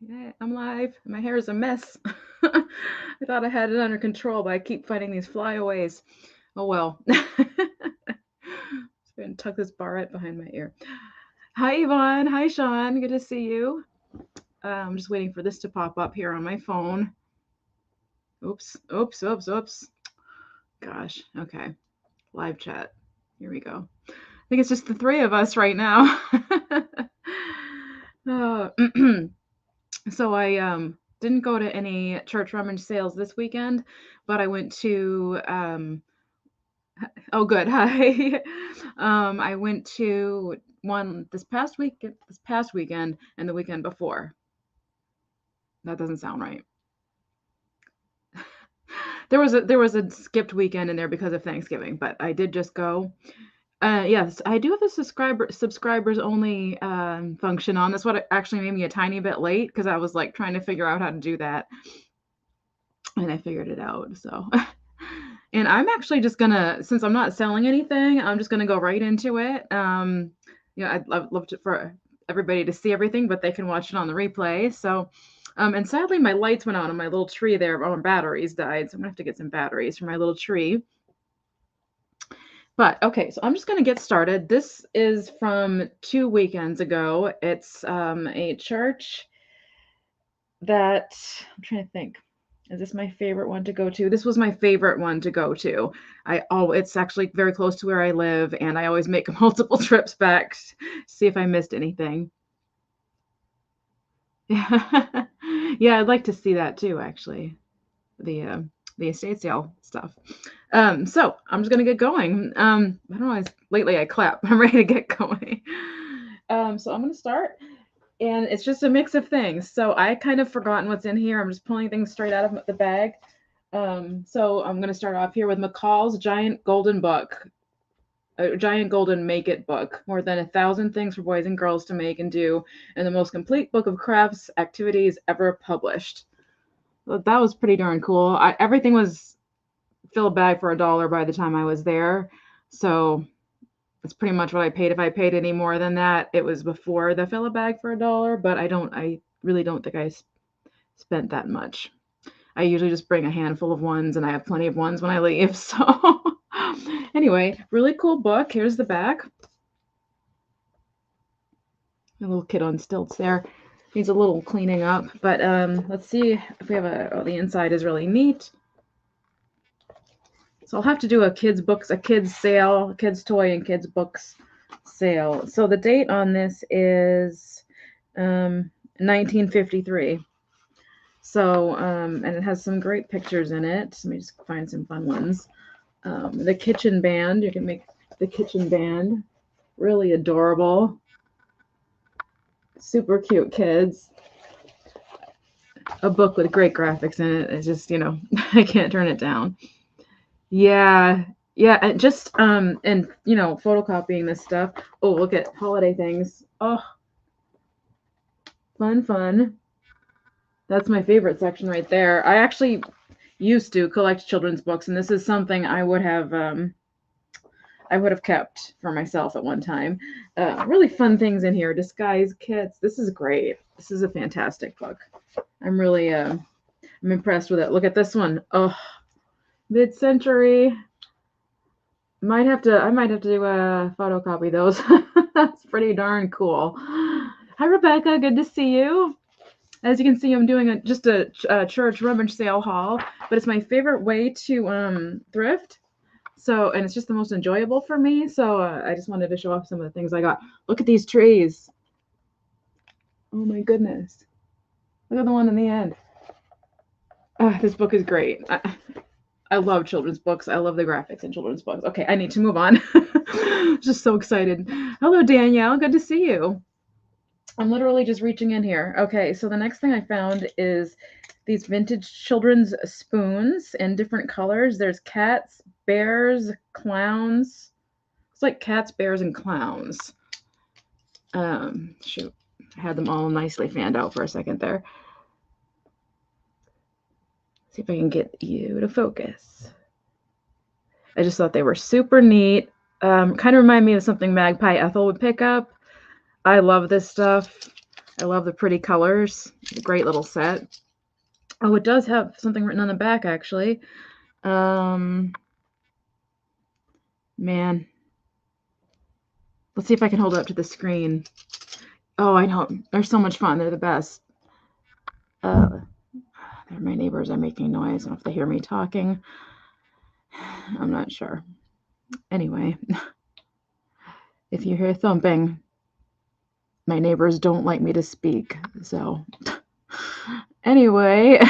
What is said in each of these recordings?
Yeah, I'm live. My hair is a mess. I thought I had it under control, but I keep finding these flyaways. Oh well. Just gonna tuck this barrette behind my ear. Hi Yvonne. Hi Sean. Good to see you. I'm just waiting for this to pop up here on my phone. Oops. Oops. Oops. Oops. Gosh. Okay. Live chat. Here we go. I think it's just the three of us right now. uh, So I didn't go to any church rummage sales this weekend, but I went to oh good, hi. I went to one this past weekend and the weekend before. That doesn't sound right. There was a skipped weekend in there because of Thanksgiving, but I did just go. Yes, I do have a subscribers only function on. That's what actually made me a tiny bit late because I was like trying to figure out how to do that, and I figured it out. So, and I'm actually just gonna, since I'm not selling anything, I'm just gonna go right into it. I'd love to, for everybody to see everything, but they can watch it on the replay. So, and sadly, my lights went out on my little tree there. Oh, batteries died, so I'm gonna have to get some batteries for my little tree. But okay, so I'm just going to get started. This is from 2 weekends ago. It's a church that I'm trying to think. Is this my favorite one to go to? This was my favorite one to go to. It's actually very close to where I live, and I always make multiple trips back to see if I missed anything. Yeah, I'd like to see that too, actually. The estate sale stuff. So I'm just gonna get going. I don't know. Lately I clap. I'm ready to get going. So I'm gonna start, and it's just a mix of things. So I kind of forgotten what's in here. I'm just pulling things straight out of the bag. So I'm gonna start off here with McCall's Giant Golden Book. A giant golden make it book, more than 1,000 things for boys and girls to make and do, and the most complete book of crafts activities ever published. That was pretty darn cool. Everything was fill a bag for $1 by the time I was there. So it's pretty much what I paid. If I paid any more than that, it was before the fill a bag for $1, but I really don't think I spent that much. I usually just bring a handful of ones and I have plenty of ones when I leave. So anyway, really cool book. Here's the back. A little kid on stilts there. Needs a little cleaning up, but let's see if we have the inside is really neat. So I'll have to do a kids sale, kids toy and kids books sale. So the date on this is 1953. So and it has some great pictures in it. Let me just find some fun ones. The kitchen band, you can make the kitchen band. Really adorable. Super cute kids. A book with great graphics in it. It's just, I can't turn it down. Yeah, yeah, and just and photocopying this stuff. Oh, look at holiday things. Oh, fun. That's my favorite section right there. I actually used to collect children's books, and this is something I would have kept for myself at one time. Really fun things in here. Disguise kits. This is great. This is a fantastic book. I'm really I'm impressed with it. Look at this one. Oh, mid-century. I might have to do a photocopy those. That's pretty darn cool. Hi Rebecca, good to see you. As you can see, I'm doing just a church rummage sale haul, but it's my favorite way to thrift. So, and it's just the most enjoyable for me. So I just wanted to show off some of the things I got. Look at these trees. Oh my goodness. Look at the one in the end. This book is great. I love children's books. I love the graphics in children's books. Okay, I need to move on. Just so excited. Hello, Danielle. Good to see you. I'm literally just reaching in here. Okay, so the next thing I found is these vintage children's spoons in different colors. There's cats, bears, clowns. It's like cats, bears, and clowns. Shoot, I had them all nicely fanned out for a second there. See if I can get you to focus. I just thought they were super neat. Kind of remind me of something Magpie Ethel would pick up. I love this stuff. I love the pretty colors. Great little set. Oh, it does have something written on the back, actually. Man. Let's see if I can hold it up to the screen. Oh, I know. They're so much fun. They're the best. My neighbors are making noise. I don't know if they hear me talking. I'm not sure. Anyway, if you hear thumping, my neighbors don't like me to speak. So anyway,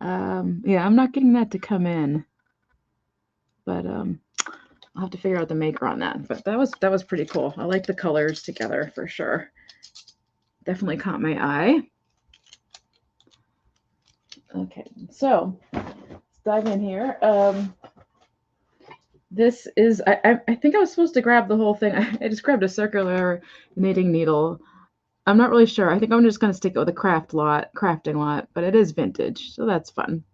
yeah, I'm not getting that to come in, but I'll have to figure out the maker on that. But that was pretty cool. I like the colors together for sure. Definitely caught my eye. Okay, so let's dive in here. This is, I think I was supposed to grab the whole thing. I just grabbed a circular knitting needle. I'm not really sure. I think I'm just going to stick it with a crafting lot, but it is vintage, so that's fun.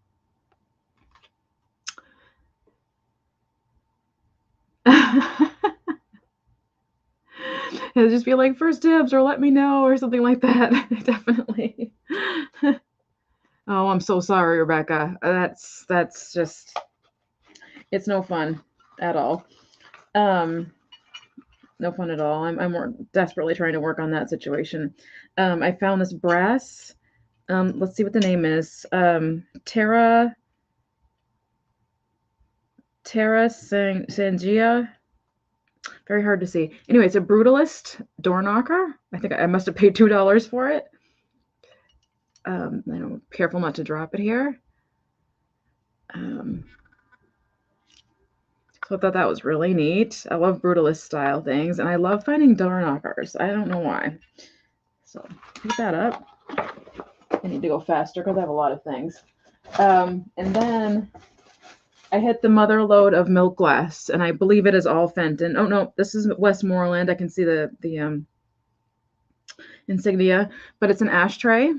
It'll just be like first dibs or let me know or something like that. Definitely. Oh, I'm so sorry, Rebecca. That's just, it's no fun at all. No fun at all. I'm more desperately trying to work on that situation. I found this brass. Let's see what the name is. Terra Sangia. Very hard to see. Anyway, it's a brutalist door knocker. I think I must have paid $2 for it. I'm careful not to drop it here. So I thought that was really neat. I love brutalist style things, and I love finding door knockers. I don't know why. So pick that up. I need to go faster because I have a lot of things. And then I hit the mother load of milk glass, and I believe it is all Fenton. Oh no, this is Westmoreland. I can see the insignia, but it's an ashtray.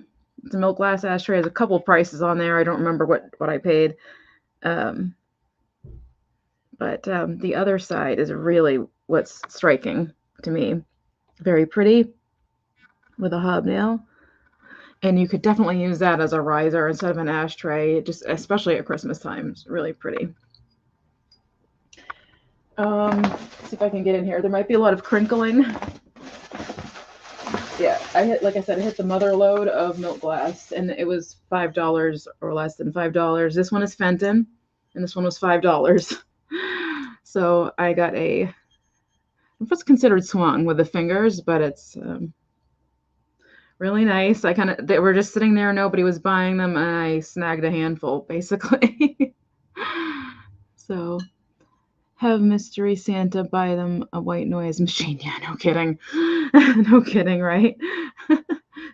It's a milk glass ashtray. There's a couple prices on there. I don't remember what I paid. But the other side is really what's striking to me. Very pretty with a hobnail. And you could definitely use that as a riser instead of an ashtray, just especially at Christmas time. It's really pretty. Let's see if I can get in here. There might be a lot of crinkling. Yeah, like I said, I hit the mother load of milk glass, and it was $5 or less than $5. This one is Fenton, and this one was $5. So I got what's considered swung with the fingers, but it's really nice. They were just sitting there, nobody was buying them, and I snagged a handful, basically. So have Mystery Santa buy them a white noise machine. Yeah, no kidding. No kidding, right?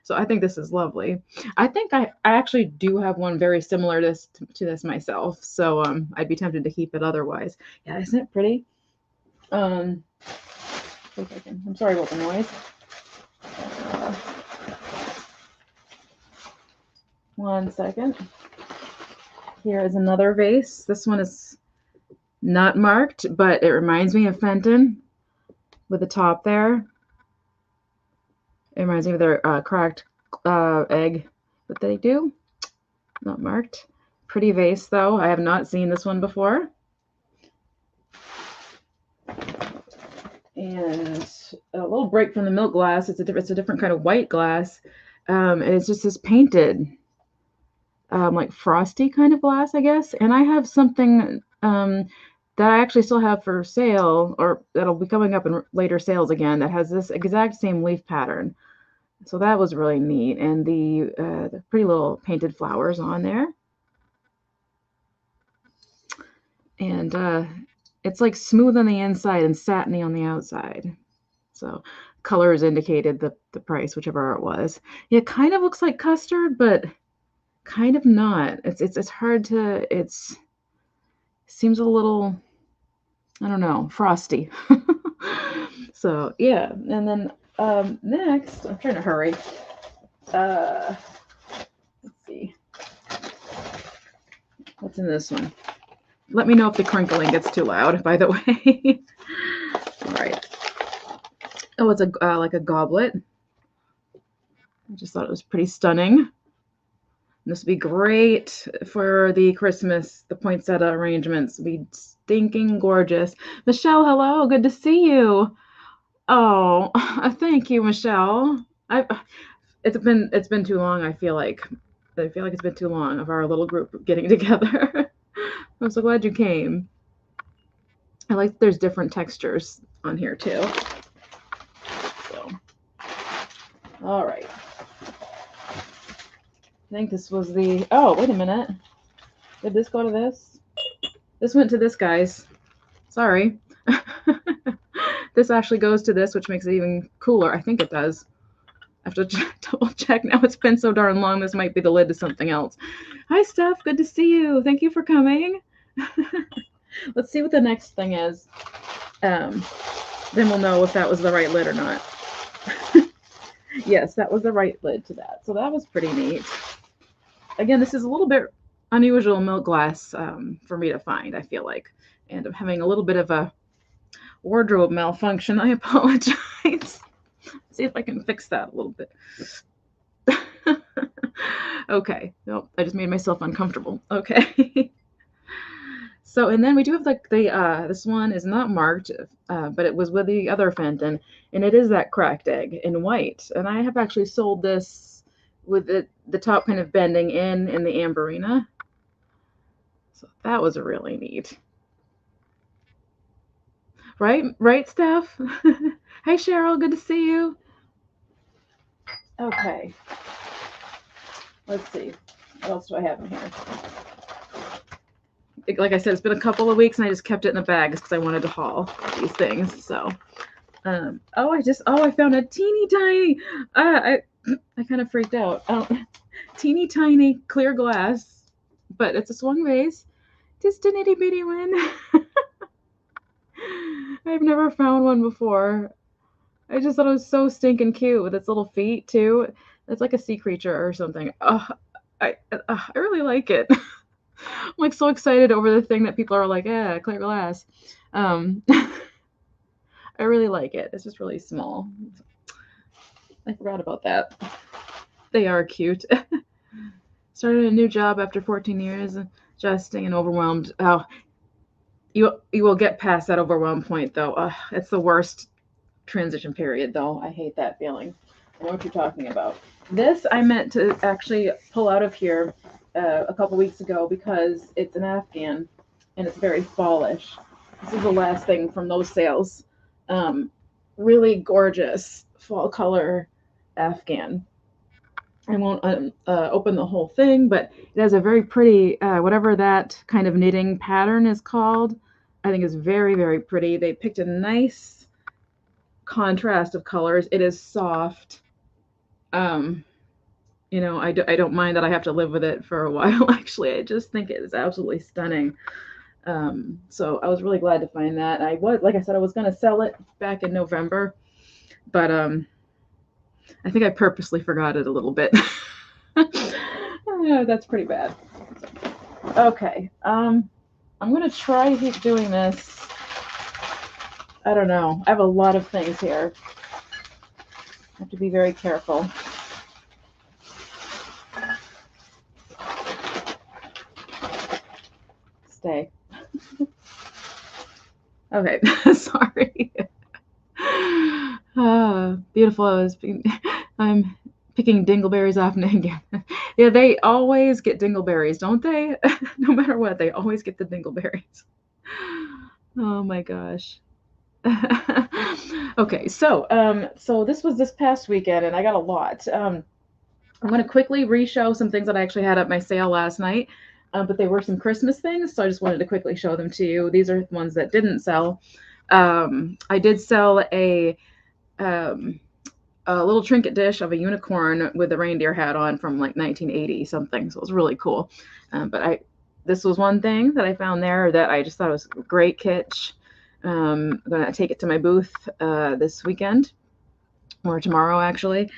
So I think this is lovely. I think I actually do have one very similar to this myself. So I'd be tempted to keep it otherwise. Yeah, isn't it pretty? I'm sorry about the noise. One second. Here is another vase. This one is not marked, but it reminds me of Fenton with the top there. It reminds me of their cracked egg that they do. Not marked. Pretty vase, though. I have not seen this one before. And a little break from the milk glass. It's a different kind of white glass. And it's just this painted, like frosty kind of glass, I guess. And I have something that I actually still have for sale, or that'll be coming up in later sales again, that has this exact same leaf pattern. So that was really neat. And the pretty little painted flowers on there. And it's like smooth on the inside and satiny on the outside. So colors indicated the price, whichever it was. It kind of looks like custard, but kind of not. It's hard to, seems a little, I don't know, frosty. So yeah, and then next, I'm trying to hurry. Let's see. What's in this one? Let me know if the crinkling gets too loud, by the way. All right. Oh, it's like a goblet. just thought it was pretty stunning. This would be great for the Christmas, the poinsettia arrangements. Would be stinking gorgeous. Michelle, hello, good to see you. Oh, thank you, Michelle. It's been too long. I feel like it's been too long of our little group getting together. I'm so glad you came. I like that there's different textures on here too. So, all right. I think this was the, oh, wait a minute. Did this go to this? This went to this, guys. Sorry. This actually goes to this, which makes it even cooler. I think it does. I have to double check now. It's been so darn long. This might be the lid to something else. Hi, Steph. Good to see you. Thank you for coming. Let's see what the next thing is. Then we'll know if that was the right lid or not. Yes, that was the right lid to that. So that was pretty neat. Again, this is a little bit unusual milk glass for me to find, I feel like. And I'm having a little bit of a wardrobe malfunction. I apologize. See if I can fix that a little bit. Okay. Nope, I just made myself uncomfortable. Okay. So, and then we do have like the this one is not marked, but it was with the other Fenton, and it is that cracked egg in white. And I have actually sold this with the top kind of bending in the Amberina. So that was really neat. Right, Steph? Hey, Cheryl, good to see you. Okay. Let's see. What else do I have in here? Like I said, it's been a couple of weeks and I just kept it in the bags because I wanted to haul these things. So, I found a teeny tiny, I kind of freaked out. Teeny tiny clear glass, but it's a swung vase. Just an itty bitty one. I've never found one before. I just thought it was so stinking cute with its little feet too. It's like a sea creature or something. I really like it. I'm like so excited over the thing that people are like, yeah, clear glass. I really like it. It's just really small. I forgot about that. They are cute. Started a new job after 14 years, adjusting and overwhelmed. Oh, you will get past that overwhelmed point though. It's the worst transition period though. I hate that feeling. I know what you're talking about. This I meant to actually pull out of here a couple weeks ago because it's an Afghan and it's very fallish. This is the last thing from those sales. Really gorgeous fall color Afghan. I won't open the whole thing, but it has a very pretty, whatever that kind of knitting pattern is called. I think it's very, very pretty. They picked a nice contrast of colors. It is soft. You know, I don't mind that I have to live with it for a while, actually. I just think it is absolutely stunning. So I was really glad to find that. Like I said, I was going to sell it back in November, but I think I purposely forgot it a little bit. That's pretty bad. Okay. I'm going to try keep doing this. I don't know. I have a lot of things here. I have to be very careful. Stay. Okay. Sorry. Beautiful. I'm picking dingleberries off again. Yeah, they always get dingleberries, don't they? No matter what, they always get the dingleberries. Oh my gosh. Okay, so this was this past weekend, and I got a lot. I'm going to quickly re-show some things that I actually had at my sale last night, but they were some Christmas things, so I just wanted to quickly show them to you. These are ones that didn't sell. I did sell a little trinket dish of a unicorn with a reindeer hat on from like 1980 something, so it was really cool. But this was one thing that I found there that I just thought was great kitsch. I'm going to take it to my booth this weekend, or tomorrow actually.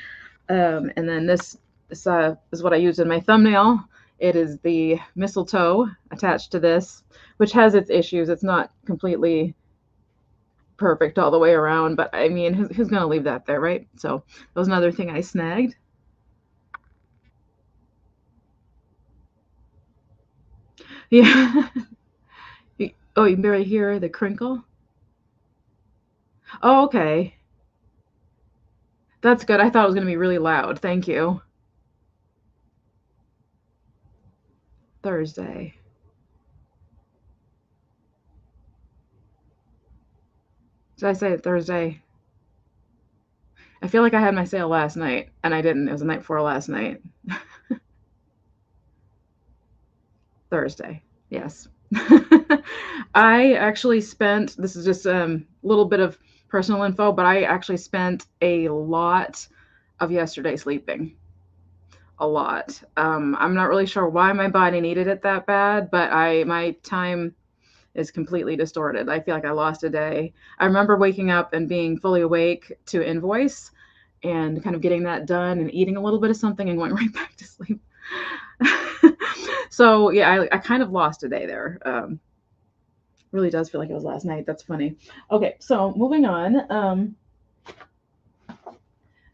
And then this is what I used in my thumbnail. It is the mistletoe attached to this, which has its issues. It's not completely perfect all the way around, but I mean, who's going to leave that there, right? So that was another thing I snagged. Yeah. Oh, you can barely hear the crinkle? Oh, okay. That's good. I thought it was going to be really loud. Thank you. Thursday. Did I say Thursday? I feel like I had my sale last night, and I didn't. It was the night before last night. Thursday. Yes. I actually spent, this is just a little bit of personal info, but I actually spent a lot of yesterday sleeping. A lot. I'm not really sure why my body needed it that bad, but my time is completely distorted. I feel like I lost a day. I remember waking up and being fully awake to invoice and kind of getting that done and eating a little bit of something and going right back to sleep. So yeah, I kind of lost a day there. Really does feel like it was last night. That's funny. Okay, so moving on.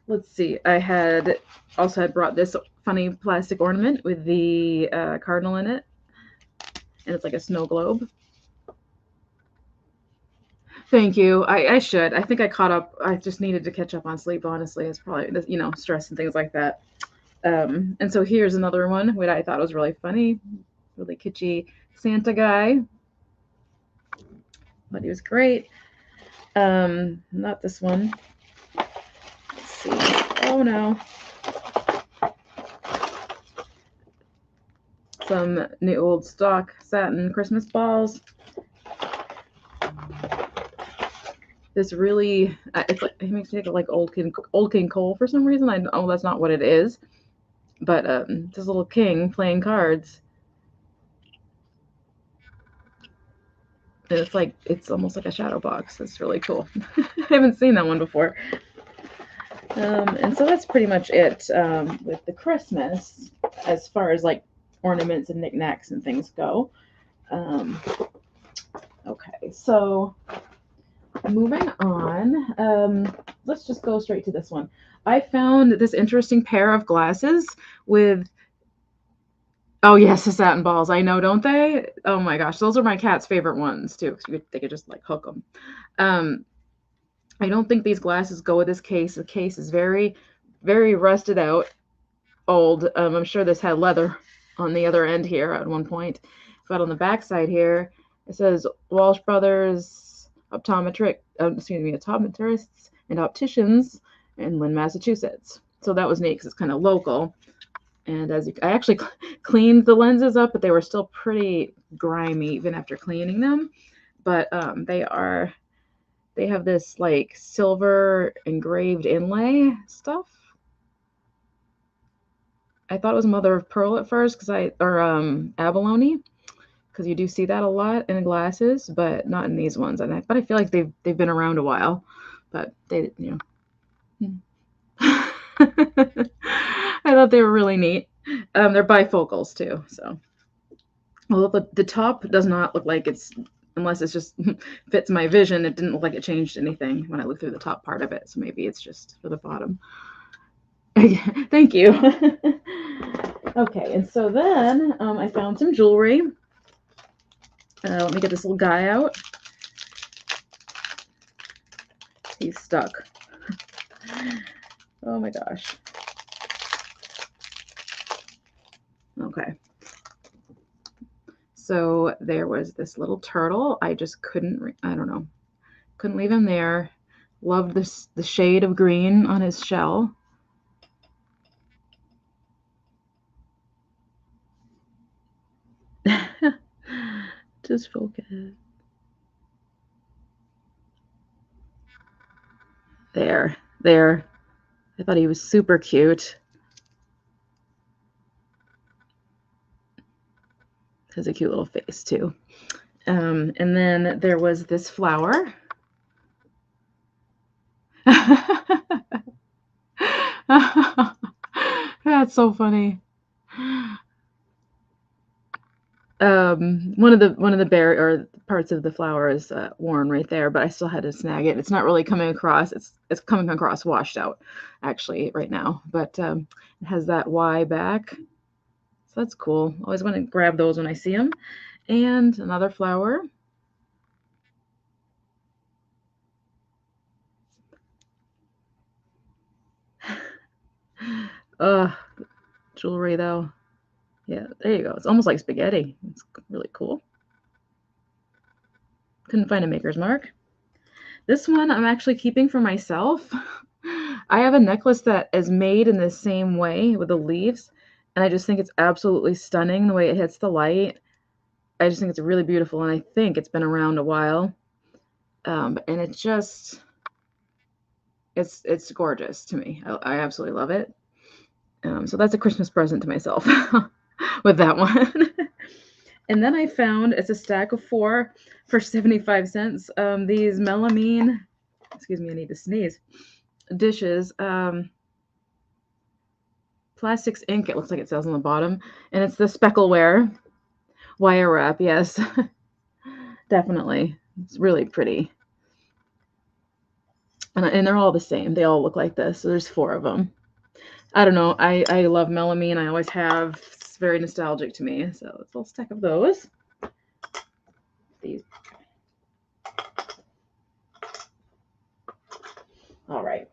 Let's see. I had also had brought this funny plastic ornament with the cardinal in it, and it's like a snow globe. Thank you. I should. I think I caught up. I just needed to catch up on sleep. Honestly, it's probably stress and things like that. And so here's another one, which I thought was really funny, really kitschy Santa guy, but he was great. Not this one. Let's see. Oh no. Some new old stock satin Christmas balls. This really, it's like, it makes me think of like old King Cole for some reason. I know that's not what it is, but this little king playing cards. And it's like, it's almost like a shadow box. It's really cool. I haven't seen that one before. And so that's pretty much it with the Christmas as far as like ornaments and knickknacks and things go. Okay, so moving on, let's just go straight to this one. I found this interesting pair of glasses with, oh yes, the satin balls. I know, don't they? Oh my gosh, those are my cat's favorite ones too, because they could just like hook them. I don't think these glasses go with this case. The case is very, very rusted out, old. I'm sure this had leather on the other end here at one point. But on the back side here, it says Walsh Brothers optometrists and opticians in Lynn, Massachusetts. So that was neat because it's kind of local. And I actually cleaned the lenses up, but they were still pretty grimy even after cleaning them. But they have this like silver engraved inlay stuff. I thought it was mother of pearl at first or abalone, because you do see that a lot in glasses, but not in these ones. But I feel like they've been around a while, but they I thought they were really neat. They're bifocals too, so. Well, the top does not look like it's, unless it's just fits my vision. It didn't look like it changed anything when I looked through the top part of it, so maybe it's just for the bottom. Thank you. Okay, and so then I found some jewelry. Let me get this little guy out. He's stuck. Oh my gosh. Okay. So there was this little turtle. I just couldn't, I don't know, couldn't leave him there. Loved the shade of green on his shell. Just focus. There. I thought he was super cute. Has a cute little face too. And then there was this flower. That's so funny. One of the bare or parts of the flower is worn right there, but I still had to snag it. It's not really coming across. It's coming across washed out, actually, right now. But it has that Y back. So that's cool. Always want to grab those when I see them. And another flower. Jewelry though. Yeah, there you go. It's almost like spaghetti. It's really cool. Couldn't find a maker's mark. This one I'm actually keeping for myself. I have a necklace that is made in the same way with the leaves, and I just think it's absolutely stunning the way it hits the light. I just think it's really beautiful, and I think it's been around a while. And it's just, it's gorgeous to me. I absolutely love it. So that's a Christmas present to myself with that one. And then I found, it's a stack of 4 for 75 cents. These Melamine, excuse me, I need to sneeze, dishes. Plastics ink, it looks like it says on the bottom. And it's the speckleware wire wrap, yes. Definitely. It's really pretty. And they're all the same. They all look like this. So there's 4 of them. I don't know. I love Melamine. I always have. It's very nostalgic to me. So it's a little stack of those. These. All right.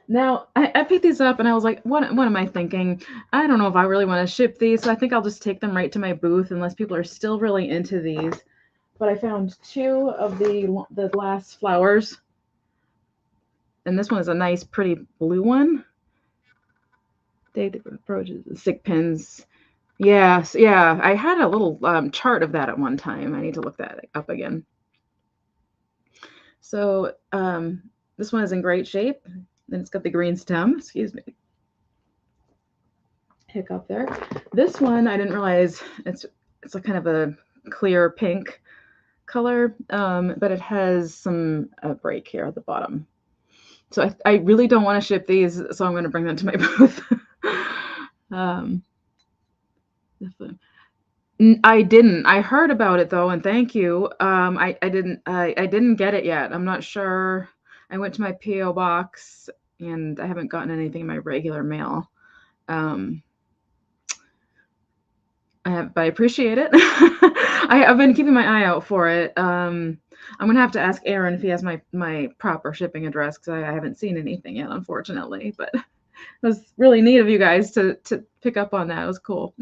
Now, I picked these up and I was like, what am I thinking? I don't know if I really want to ship these. So I think I'll just take them right to my booth unless people are still really into these. But I found 2 of the glass flowers. And this one is a nice, pretty blue one. They approaches the stick pins. Yes, yeah. I had a little chart of that at one time. I need to look that up again. So this one is in great shape. Then it's got the green stem. Excuse me. Hiccup there. This one I didn't realize it's a kind of a clear pink color, but it has some break here at the bottom. So I really don't want to ship these, so I'm going to bring them to my booth. I didn't. I heard about it though, and thank you. I didn't get it yet. I'm not sure. I went to my PO box, and I haven't gotten anything in my regular mail. But I appreciate it. I've been keeping my eye out for it. I'm gonna have to ask Aaron if he has my proper shipping address because I haven't seen anything yet, unfortunately. But it was really neat of you guys to pick up on that. It was cool.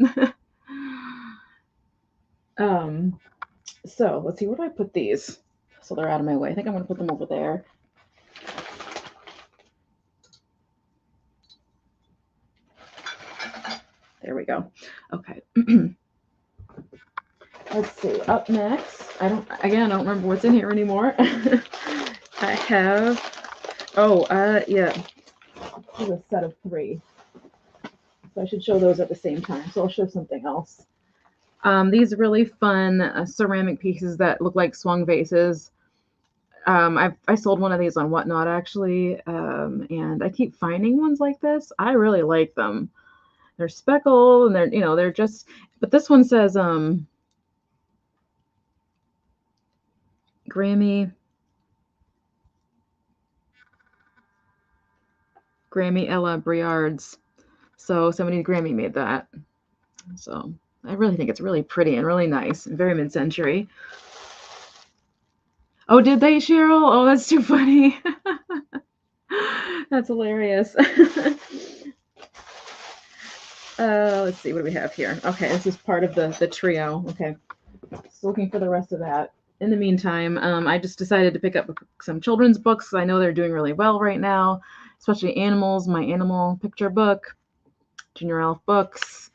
So let's see, where do I put these? So they're out of my way. I think I'm gonna put them over there. There we go. Okay. Let's see. Up next, I don't remember what's in here anymore. I have, yeah, this is a set of 3. So I should show those at the same time. So I'll show something else. These really fun ceramic pieces that look like swung vases. I sold one of these on Whatnot actually, and I keep finding ones like this. I really like them. They're speckled and they're just. But this one says Grammy Ella Briards. So somebody Grammy made that. So I really think it's really pretty and really nice and very mid-century. Oh, did they, Cheryl? Oh, that's too funny. That's hilarious. Let's see, what do we have here? Okay, this is part of the trio. Okay, just looking for the rest of that. In the meantime, I just decided to pick up some children's books. I know they're doing really well right now, especially animals. My animal picture book, Junior Elf books.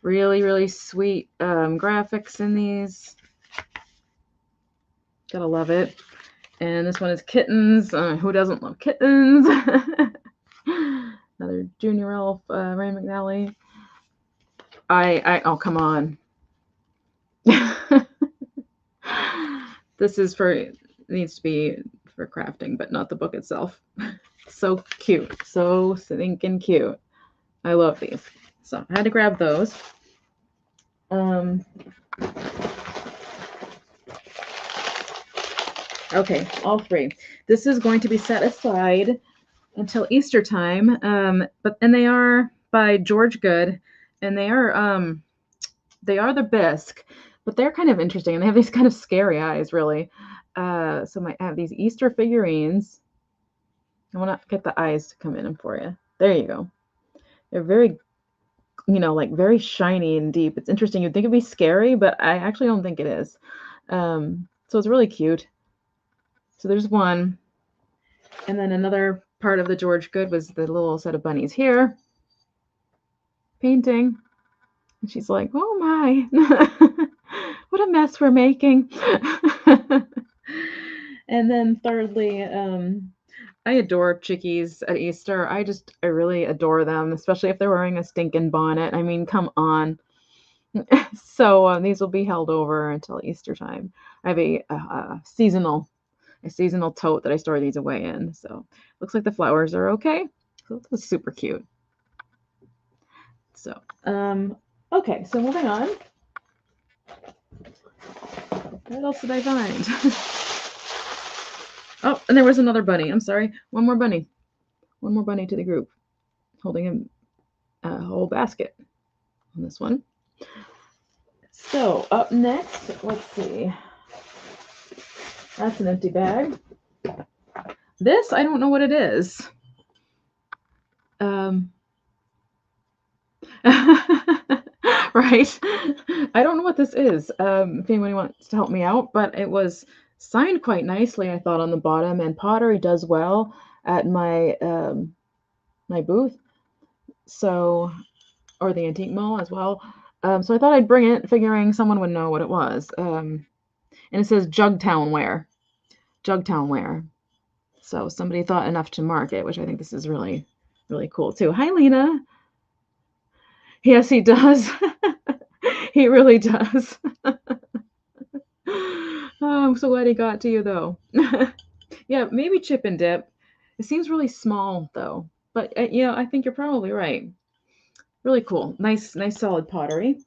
Really, really sweet graphics in these. Gotta love it. And this one is kittens. Who doesn't love kittens? Another Junior Elf, Ray McNally. Oh, come on. This is needs to be for crafting, but not the book itself. So cute. So stinking cute. I love these. So I had to grab those. Okay, all 3. This is going to be set aside until Easter time. And they are by George Good, and they are the bisque, but they're kind of interesting, and they have these kind of scary eyes, really. So I have these Easter figurines. I want to get the eyes to come in for you. There you go. They're very, like very shiny and deep. It's interesting. You'd think it'd be scary, but I actually don't think it is. So it's really cute. So there's one. And then another part of the George Good was the little set of bunnies here. Painting. And she's like, oh my, what a mess we're making. And then thirdly, I adore chickies at Easter. I really adore them, especially if they're wearing a stinking bonnet. I mean, come on. So these will be held over until Easter time. I have a seasonal tote that I store these away in. So looks like the flowers are okay. So this is super cute. So okay, so moving on. What else did I find? Oh, and there was another bunny. I'm sorry. One more bunny. One more bunny to the group, holding a whole basket on this one. So up next, let's see. That's an empty bag. This, I don't know what it is. Right. I don't know what this is. If anybody wants to help me out, but it was signed quite nicely, I thought, on the bottom, and Pottery does well at my my booth, so, or the antique mall as well. So I thought I'd bring it, figuring someone would know what it was. And it says Jugtown Wear. So somebody thought enough to mark it, which I think this is really, really cool too. Hi, Lena. Yes, he does. He really does. Oh, I'm so glad he got to you, though. Yeah, maybe chip and dip. It seems really small, though. But, I think you're probably right. Really cool. Nice solid pottery.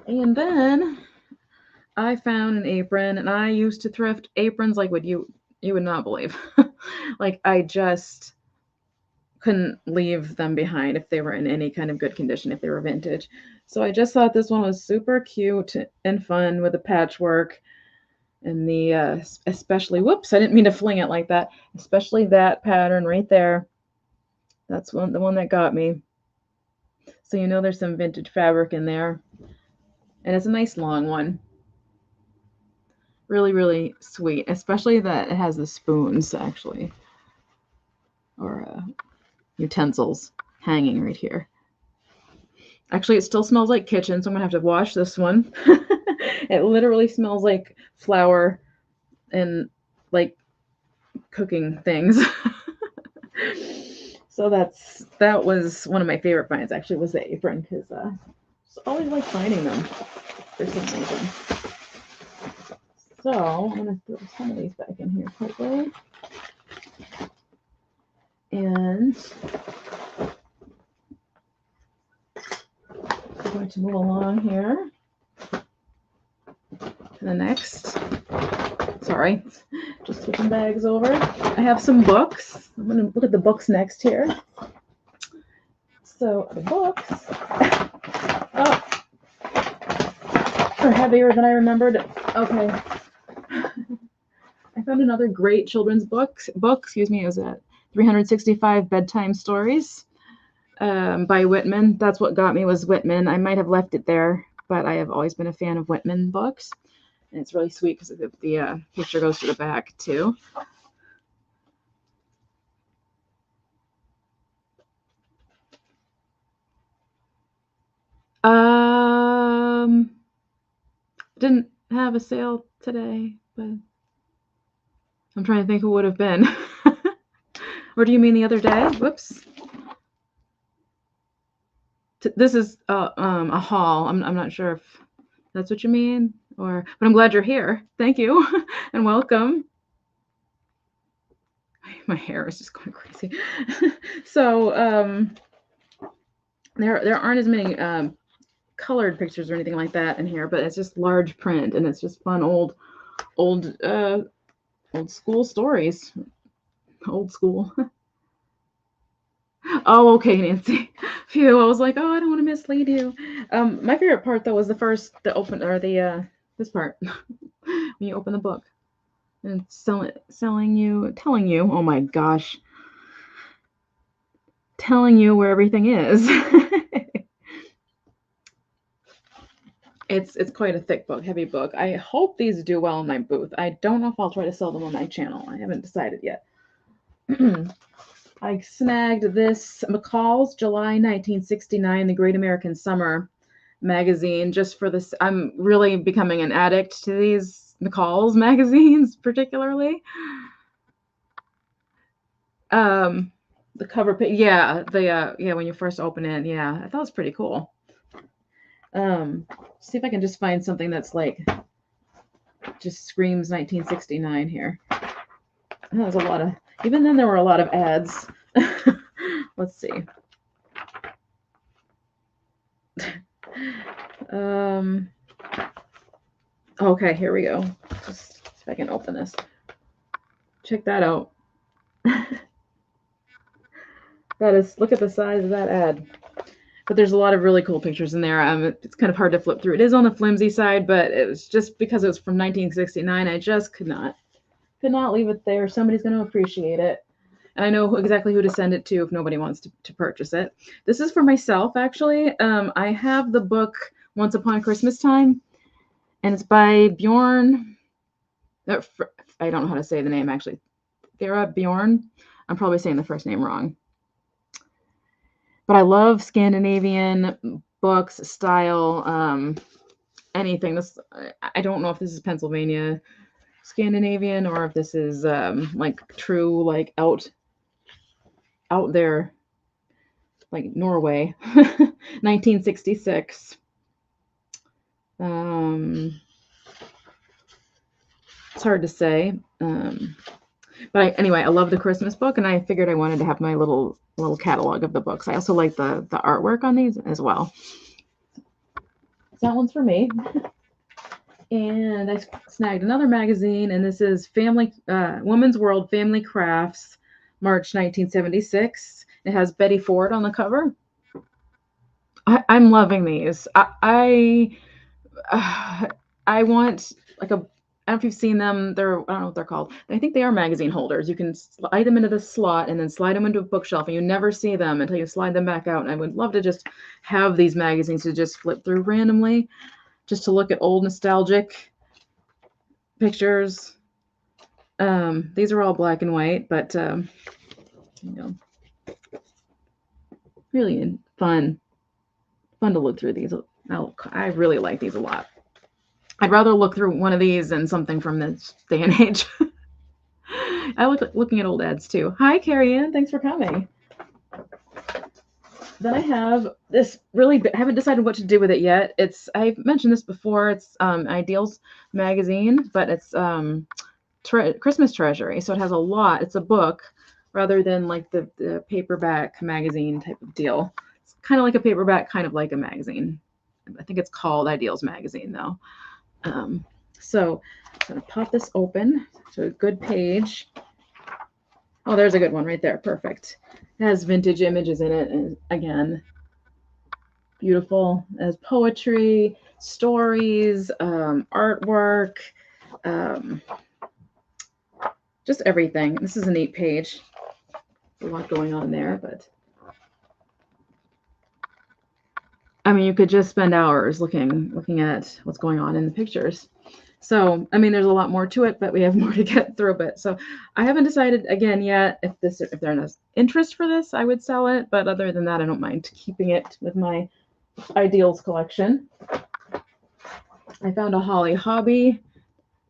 And then I found an apron, and I used to thrift aprons like what you would not believe. Like, I just couldn't leave them behind if they were in any kind of good condition, if they were vintage. So I just thought this one was super cute and fun with the patchwork and the especially, whoops, I didn't mean to fling it like that, especially that pattern right there. That's the one that got me. So there's some vintage fabric in there, and it's a nice long one. Really, really sweet, especially that it has the spoons, actually, or utensils hanging right here. Actually, it still smells like kitchen, so I'm gonna have to wash this one. It literally smells like flour and like cooking things. So that was one of my favorite finds, actually, was the apron, because I always like finding them for some reason. So I'm gonna throw some of these back in here quickly. And I'm going to move along here to the next. Sorry, just switching bags over. I have some books. I'm going to look at the books next here. So the books are heavier than I remembered. Okay. I found another great children's book. Excuse me. It was at 365 Bedtime Stories by Whitman. That's what got me, was Whitman. I might have left it there, but I have always been a fan of Whitman books. And it's really sweet because the picture goes to the back too. Didn't have a sale today, but I'm trying to think who would have been. Or do you mean the other day? Whoops. This is a haul. I'm not sure if that's what you mean, but I'm glad you're here. Thank you and welcome. My hair is just going crazy. So there aren't as many colored pictures or anything like that in here, but it's just large print, and it's just fun old school stories. Old school. Oh, okay, Nancy. Phew, I was like, oh, I don't want to mislead you. My favorite part though was the open, or the this part when you open the book and telling you, oh my gosh, telling you where everything is. It's quite a thick book, heavy book. I hope these do well in my booth. I don't know if I'll try to sell them on my channel. I haven't decided yet. I snagged this McCall's July 1969, The Great American Summer magazine, just for this. I'm really becoming an addict to these McCall's magazines, particularly. The cover page, yeah, yeah, when you first open it, yeah, I thought it was pretty cool. See if I can just find something that's like just screams 1969 here. That was a lot of, even then there were a lot of ads. Let's see. Okay, here we go. Just see if I can open this. Check that out. That is, look at the size of that ad. But there's a lot of really cool pictures in there. It's kind of hard to flip through. It is on the flimsy side, but it was just because it was from 1969, I just could not leave it there. Somebody's going to appreciate it. And I know exactly who to send it to if nobody wants to purchase it. This is for myself, actually. I have the book Once Upon Christmas Time, and it's by Bjorn. I don't know how to say the name, actually. Thera Bjorn. I'm probably saying the first name wrong. But I love Scandinavian books, style, anything. This, I don't know if this is Pennsylvania Scandinavian or if this is like true, like out there, like Norway, 1966. It's hard to say. But anyway, I love the Christmas book, and I figured I wanted to have my little catalog of the books. I also like the artwork on these as well. So that one's for me. And I snagged another magazine, and this is Woman's World Family Crafts, March 1976. It has Betty Ford on the cover. I'm loving these. I want like a, I don't know if you've seen them. I don't know what they're called. I think they are magazine holders. You can slide them into the slot and then slide them into a bookshelf, and you never see them until you slide them back out. And I would love to just have these magazines to just flip through randomly, just to look at old nostalgic pictures. These are all black and white, but you know, really fun to look through these. I really like these a lot. I'd rather look through one of these than something from this day and age. I like looking at old ads too. Hi, Carrie Ann. Thanks for coming. Then I have this I haven't decided what to do with it yet. I've mentioned this before. It's Ideals magazine, but it's Christmas Treasury. So it has a lot. It's a book rather than like the paperback magazine type of deal. It's kind of like a paperback, kind of like a magazine. I think it's called Ideals magazine though. So I'm going to pop this open to a good page. Oh, there's a good one right there. Perfect. It has vintage images in it. And again, beautiful. It has poetry, stories, artwork, just everything. This is a neat page. A lot going on there, but I mean, you could just spend hours looking at what's going on in the pictures. So, I mean, there's a lot more to it, but we have more to get through. But so I haven't decided again yet if there's interest for this, I would sell it. But other than that, I don't mind keeping it with my Ideals collection. I found a Holly Hobby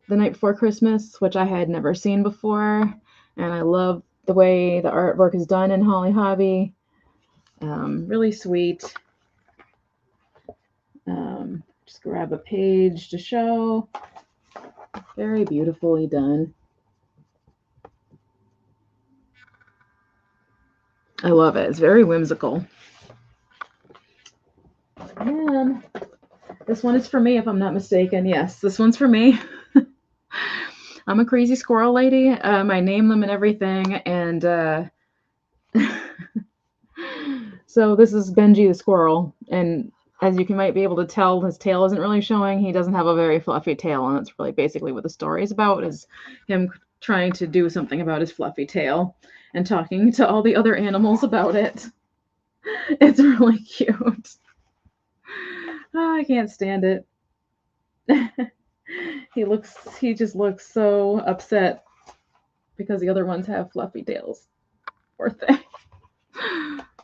the night before Christmas, which I had never seen before. And I love the way the artwork is done in Holly Hobby. Really sweet. Just grab a page to show. Very beautifully done. I love it. It's very whimsical. And this one is for me, if I'm not mistaken. Yes, this one's for me. I'm a crazy squirrel lady. I name them and everything. And So this is Benji the squirrel, and as you might be able to tell, his tail isn't really showing. He doesn't have a very fluffy tail, and that's really basically what the story is about, is him trying to do something about his fluffy tail and talking to all the other animals about it. It's really cute. Oh, I can't stand it. He just looks so upset because the other ones have fluffy tails. Poor thing.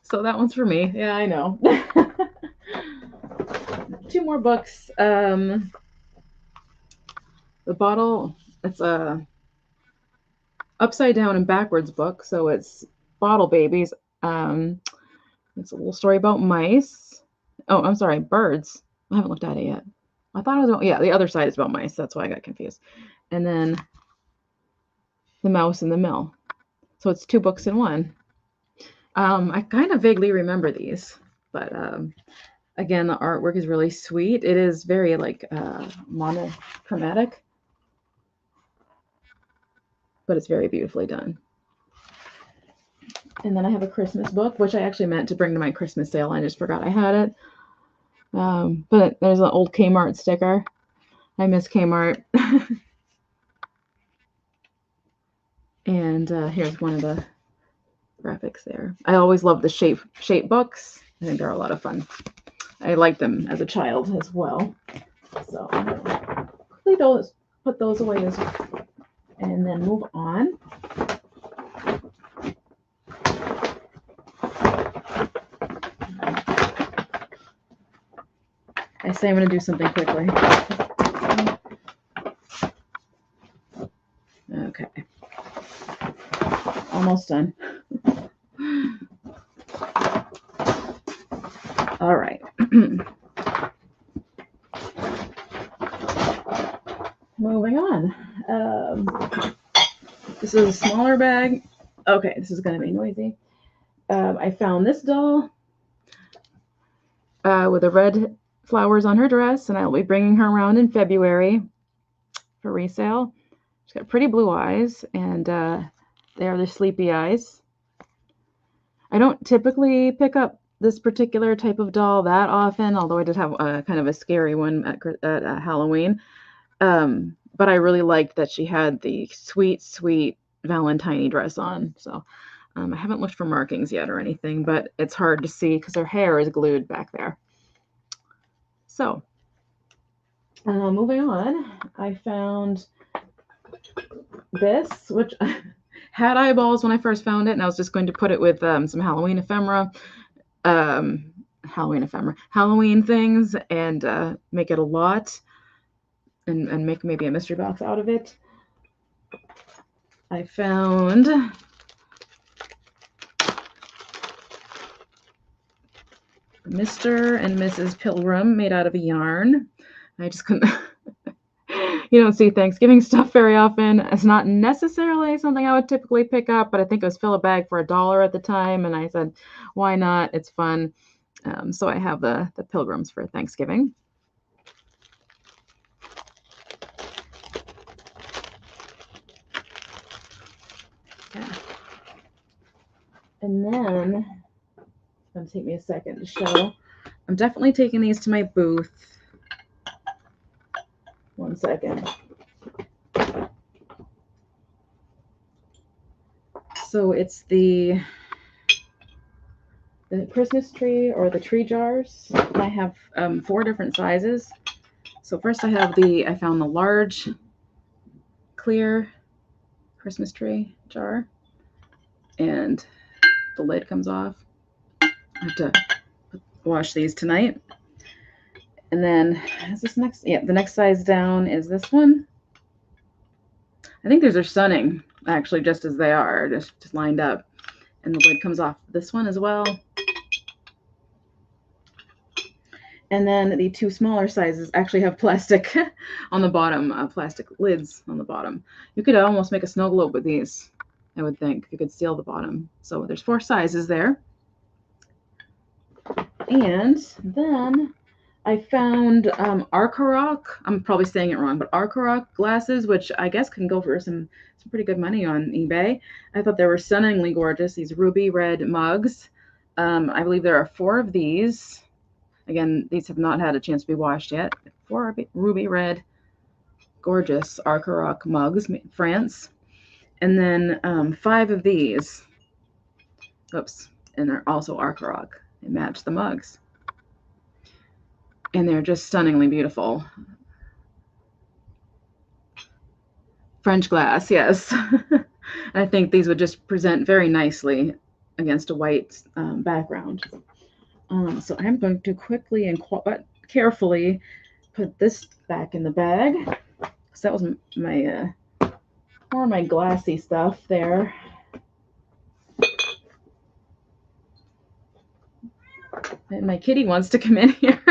So that one's for me. Yeah, I know. 2 more books. The bottle, it's a upside down and backwards book, so it's Bottle Babies. It's a little story about mice. Oh, I'm sorry, birds. I haven't looked at it yet. I thought it was about, yeah, the other side is about mice. That's why I got confused. And then The Mouse in the Mill. So it's 2 books in one. I kind of vaguely remember these, but again, the artwork is really sweet. It is very like monochromatic, but it's very beautifully done. And then I have a Christmas book, which I actually meant to bring to my Christmas sale. I just forgot I had it. But there's an old Kmart sticker. I miss Kmart. And here's one of the graphics there. I always love the shape books. I think they're a lot of fun. I liked them as a child as well. So I'm gonna quickly put those away and then move on. I say I'm going to do something quickly. Okay. Almost done. All right. Moving on. This is a smaller bag. Okay, this is going to be noisy. I found this doll with the red flowers on her dress, and I'll be bringing her around in February for resale. She's got pretty blue eyes, and they are the sleepy eyes. I don't typically pick up this particular type of doll that often, although I did have kind of a scary one at Halloween. But I really liked that she had the sweet, sweet Valentine dress on. So I haven't looked for markings yet or anything, but it's hard to see because her hair is glued back there. So moving on, I found this, which had eyeballs when I first found it, and I was just going to put it with some Halloween ephemera, Halloween things, and make it a lot, and make maybe a mystery box out of it. I found Mr. and Mrs. Pilgrim made out of a yarn. I just couldn't. You don't see Thanksgiving stuff very often. It's not necessarily something I would typically pick up, but I think it was fill a bag for $1 at the time, and I said, why not? It's fun. So I have the Pilgrims for Thanksgiving. Yeah. And then it's going to take me a second to show. I'm definitely taking these to my booth. One second. So it's the Christmas tree or the tree jars. I have 4 different sizes. So first I found the large clear Christmas tree jar, and the lid comes off. I have to wash these tonight. And then is this next? Yeah, the next size down is this one. I think these are stunning, actually, just as they are, just lined up. And the lid comes off this one as well. And then the 2 smaller sizes actually have plastic on the bottom, plastic lids on the bottom. You could almost make a snow globe with these, I would think. You could seal the bottom. So there's 4 sizes there. And then I found Arkarok. I'm probably saying it wrong, but Arkarok glasses, which I guess can go for some pretty good money on eBay. I thought they were stunningly gorgeous. These ruby red mugs. I believe there are 4 of these. Again, these have not had a chance to be washed yet. 4 ruby red, gorgeous Arcaroc mugs, France. And then 5 of these. Oops. And they're also Arcaroc. They match the mugs. And they're just stunningly beautiful. French glass, yes. I think these would just present very nicely against a white background. So I'm going to quickly and carefully put this back in the bag. So that was my more of my glassy stuff there. And my kitty wants to come in here.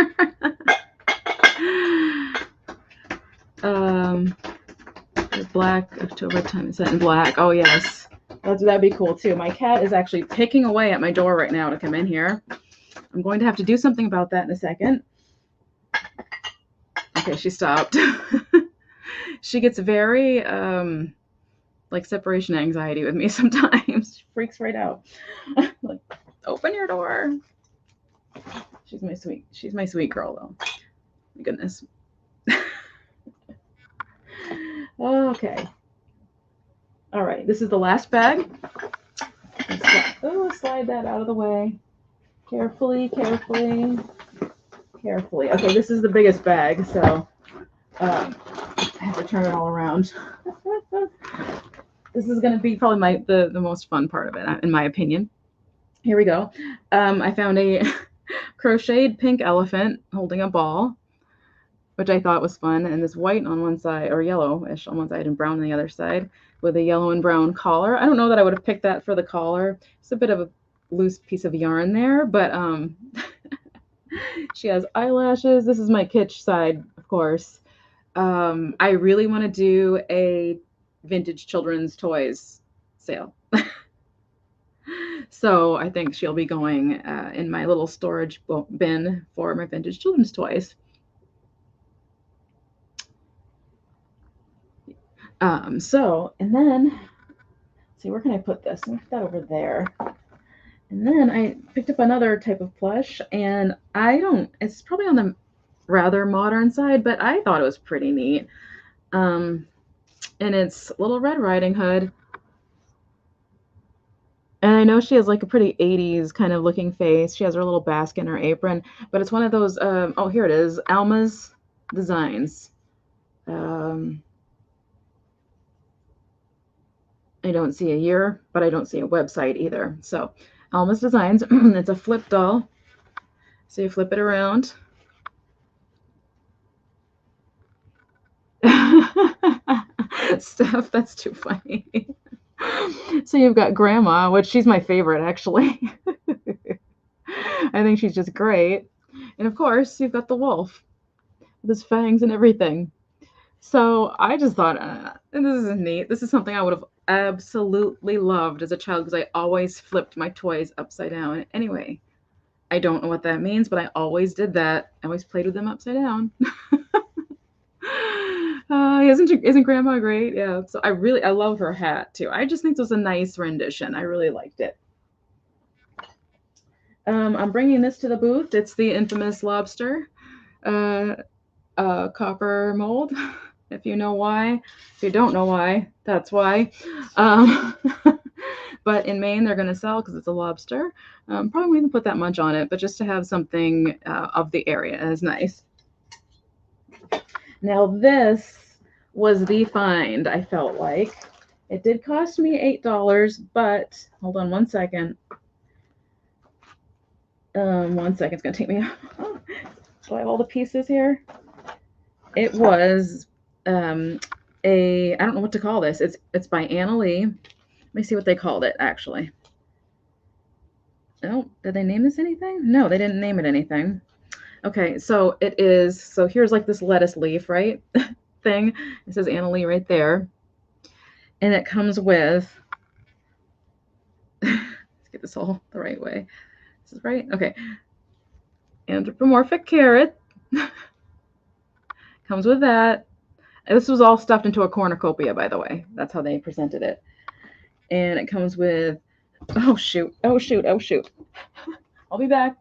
Black October time set in black. Oh yes, that'd be cool too. My cat is actually picking away at my door right now to come in here. I'm going to have to do something about that in a second. Okay, she stopped. She gets very like separation anxiety with me sometimes. She freaks right out. Like, open your door. She's my sweet girl though. My goodness. Okay. All right, this is the last bag. Slide that out of the way. Carefully, carefully, carefully. Okay, this is the biggest bag, so I have to turn it all around. This is going to be probably the most fun part of it, in my opinion. Here we go. I found a crocheted pink elephant holding a ball, which I thought was fun, and this white on one side, or yellowish on one side and brown on the other side, with a yellow and brown collar. I don't know that I would have picked that for the collar. It's a bit of a loose piece of yarn there, but she has eyelashes. This is my kitsch side, of course. I really want to do a vintage children's toys sale. So I think she'll be going in my little storage bin for my vintage children's toys. And then, see, where can I put this? I'll put that over there. And then I picked up another type of plush, and it's probably on the rather modern side, but I thought it was pretty neat. And it's Little Red Riding Hood. And I know she has like a pretty 80s kind of looking face. She has her little basket and her apron, but it's one of those, oh, here it is, Alma's Designs. I don't see a year, but I don't see a website either. So Alma's Designs, it's a flip doll. So you flip it around. Steph, that's too funny. So you've got Grandma, which she's my favorite, actually. I think she's just great. And of course, you've got the wolf with his fangs and everything. So I just thought, this is neat. This is something I would have absolutely loved as a child because I always flipped my toys upside down. Anyway, I don't know what that means, but I always did that. I always played with them upside down. Isn't Grandma great? Yeah. So I love her hat too. I just think this was a nice rendition. I really liked it. I'm bringing this to the booth. It's the infamous lobster copper mold. If you know why. If you don't know why, that's why. But in Maine, they're going to sell because it's a lobster. Probably won't even put that much on it, but just to have something of the area is nice. Now this was the find, I felt like. It did cost me $8, but hold on one second. 1 second, it's going to take me. Do I have all the pieces here? It was I don't know what to call this. It's by Anna Lee. Let me see what they called it, actually. Oh, did they name this anything? No, they didn't name it anything. Okay, so it is, so here's like this lettuce leaf, right? Thing. It says Anna Lee right there. And it comes with, let's get this all the right way. This is right? Okay. Anthropomorphic carrot. Comes with that. This was all stuffed into a cornucopia, by the way. That's how they presented it. And it comes with Oh shoot. Oh shoot. Oh shoot. I'll be back.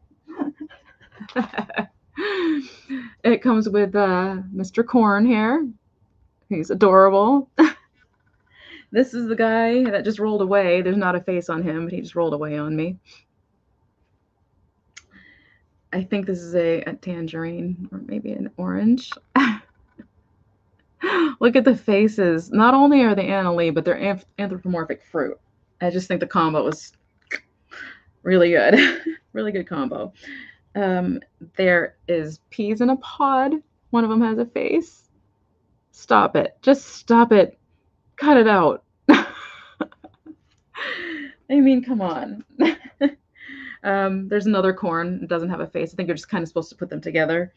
It comes with Mr. Corn here. He's adorable. This is the guy that just rolled away. There's not a face on him, but he just rolled away on me. I think this is a tangerine or maybe an orange. Look at the faces. Not only are they Annalee, but they're anthropomorphic fruit. I just think the combo was really good. Really good combo. There is peas in a pod. One of them has a face. Stop it. Just stop it. Cut it out. I mean, come on. There's another corn. It doesn't have a face. I think you're just kind of supposed to put them together.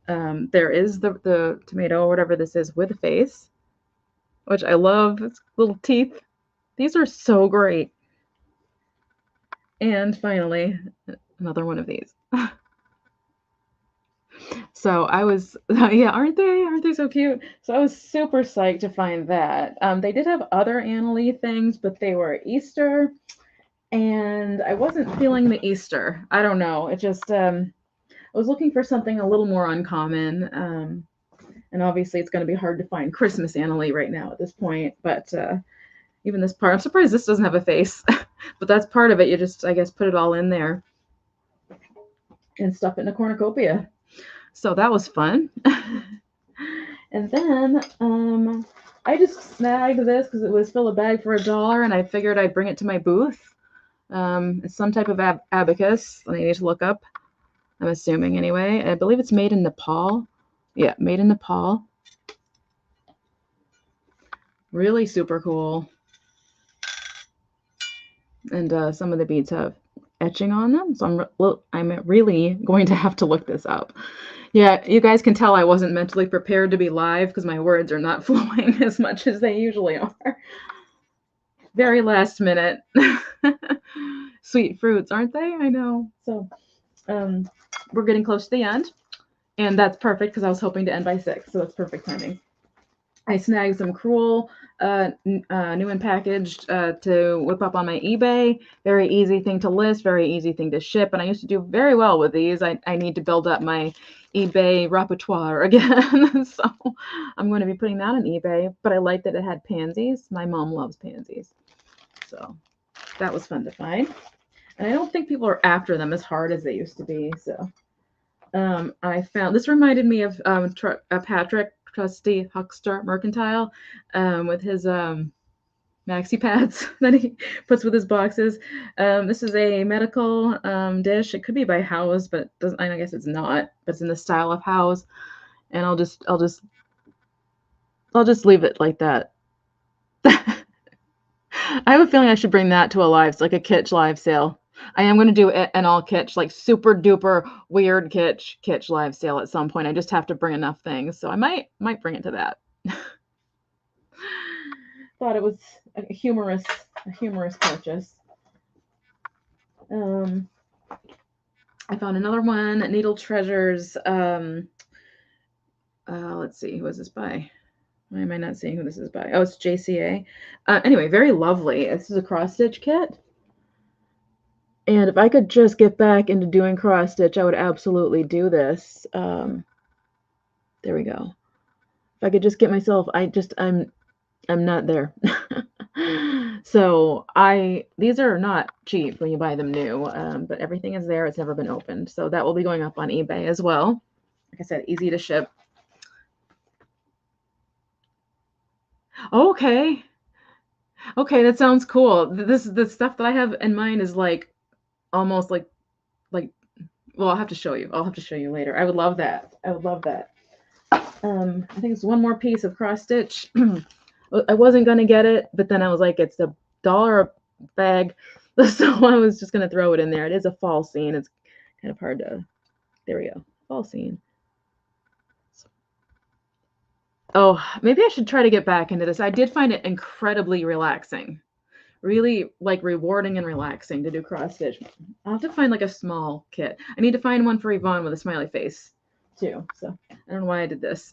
There is the tomato or whatever this is with a face, which I love. It's little teeth. These are so great. And finally, another one of these. So I was, yeah, aren't they so cute? So I was super psyched to find that. They did have other Annalee things, but they were Easter, and I wasn't feeling the Easter. I don't know. It just, I was looking for something a little more uncommon. And obviously it's going to be hard to find Christmas Annalee right now at this point, but even this part, I'm surprised this doesn't have a face, but that's part of it. You just, I guess, put it all in there and stuff it in a cornucopia. So that was fun. And then I just snagged this because it was still a bag for $1, and I figured I'd bring it to my booth. It's some type of abacus. I need to look up. I'm assuming anyway. I believe it's made in Nepal. Yeah, made in Nepal. Really super cool. And some of the beads have etching on them, so I'm really going to have to look this up. Yeah, you guys can tell I wasn't mentally prepared to be live because my words are not flowing as much as they usually are. Very last minute. Sweet fruits, aren't they? I know. So we're getting close to the end, and that's perfect because I was hoping to end by 6, so that's perfect timing. I snagged some Cruel, new and packaged to whip up on my eBay. Very easy thing to list, very easy thing to ship, and I used to do very well with these. I need to build up my eBay repertoire again, so I'm going to be putting that on eBay, but I like that it had pansies. My mom loves pansies, so that was fun to find. And I don't think people are after them as hard as they used to be, so I found, this reminded me of Patrick Trusty Huckster Mercantile with his maxi pads that he puts with his boxes. This is a medical dish. It could be by House, but I guess it's not. But it's in the style of House, and I'll just leave it like that. I have a feeling I should bring that to a live, like a Kitsch live sale. I am going to do an all Kitsch, like super duper weird Kitsch live sale at some point. I just have to bring enough things, so I might bring it to that. Thought it was a humorous purchase. I found another one, Needle Treasures. Let's see, who is this by? Why am I not seeing who this is by? Oh, it's JCA. Anyway, very lovely. This is a cross stitch kit. And if I could just get back into doing cross stitch, I would absolutely do this. There we go. If I could just get myself, I'm not there. So these are not cheap when you buy them new, but everything is there. It's never been opened. So that will be going up on eBay as well. Like I said, easy to ship. Okay. Okay, that sounds cool. The stuff that I have in mind is like almost like well, I'll have to show you. I'll have to show you later. I would love that. I would love that. I think it's one more piece of cross stitch. I wasn't gonna get it, but then I was like, it's $1 a bag, so I was just gonna throw it in there. It is a fall scene. It's kind of hard to. There we go. Fall scene. Oh, maybe I should try to get back into this. I did find it incredibly relaxing. Really like rewarding and relaxing to do cross stitch. I'll have to find like a small kit. I need to find one for Yvonne with a smiley face too. So I don't know why I did this.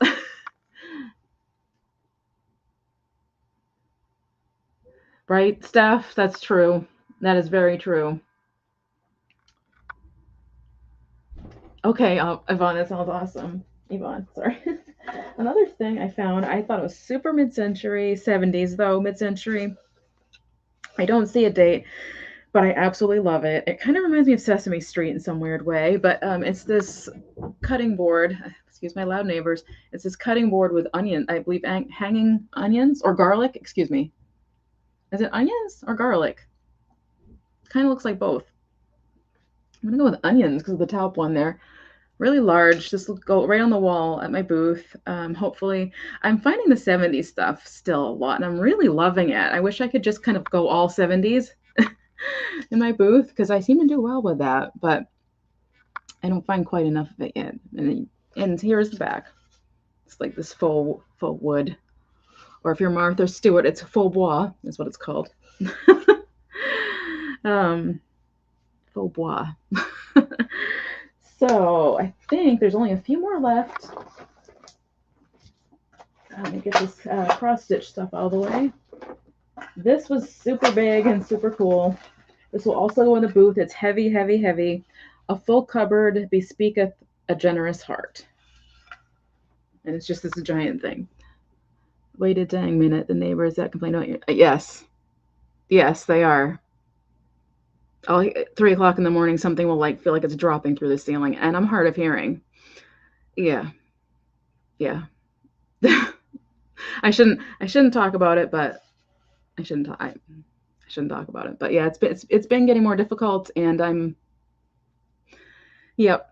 Right, Steph? That's true. That is very true. Okay, Yvonne, that sounds awesome. Yvonne, sorry. Another thing I found, I thought it was super mid-century, 70s though, mid-century. I don't see a date, but I absolutely love it. It kind of reminds me of Sesame Street in some weird way, but it's this cutting board. Excuse my loud neighbors. It's this cutting board with onion, I believe, hanging onions or garlic. Excuse me. Is it onions or garlic? Kind of looks like both. I'm gonna go with onions because of the top one there. Really large. This will go right on the wall at my booth. Hopefully, I'm finding the 70s stuff still a lot, and I'm really loving it. I wish I could just kind of go all 70s in my booth because I seem to do well with that, but I don't find quite enough of it yet. And here's the back. It's like this faux wood, or if you're Martha Stewart, it's faux bois is what it's called. Faux bois. So I think there's only a few more left. Let me get this cross-stitch stuff out of the way. This was super big and super cool. This will also go in the booth. It's heavy, heavy, heavy. A full cupboard bespeaketh a generous heart. And it's just this giant thing. Wait a dang minute. The neighbors that complain about you. Yes. Yes, they are. Oh, 3 o'clock in the morning, something will like feel like it's dropping through the ceiling, and I'm hard of hearing. Yeah. Yeah. I shouldn't talk about it, but I shouldn't talk about it. But yeah, it's been getting more difficult, and I'm yep.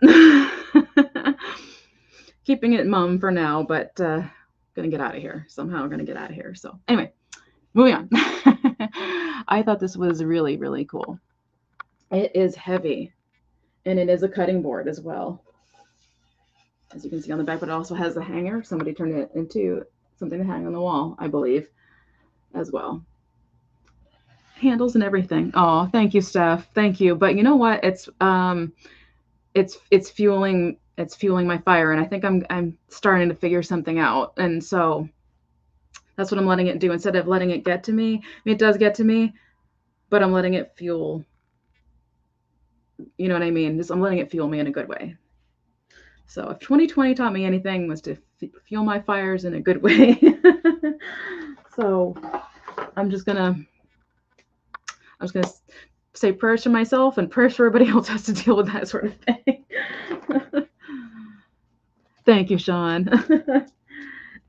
Keeping it mum for now, but gonna get out of here. Somehow gonna get out of here. So anyway, moving on. I thought this was really, really cool. It is heavy, and it is a cutting board as well, as you can see on the back, but it also has a hanger. Somebody turned it into something to hang on the wall, I believe, as well. Handles and everything. Oh, thank you, Steph. Thank you. But you know what? It's fueling my fire, and I think I'm starting to figure something out. And so that's what I'm letting it do. Instead of letting it get to me, it does get to me, but I'm letting it fuel. You know what I mean? I'm letting it fuel me in a good way. So if 2020 taught me anything, was to fuel my fires in a good way. So I'm just gonna say prayers to myself and prayers for everybody else has to deal with that sort of thing. Thank you, Sean.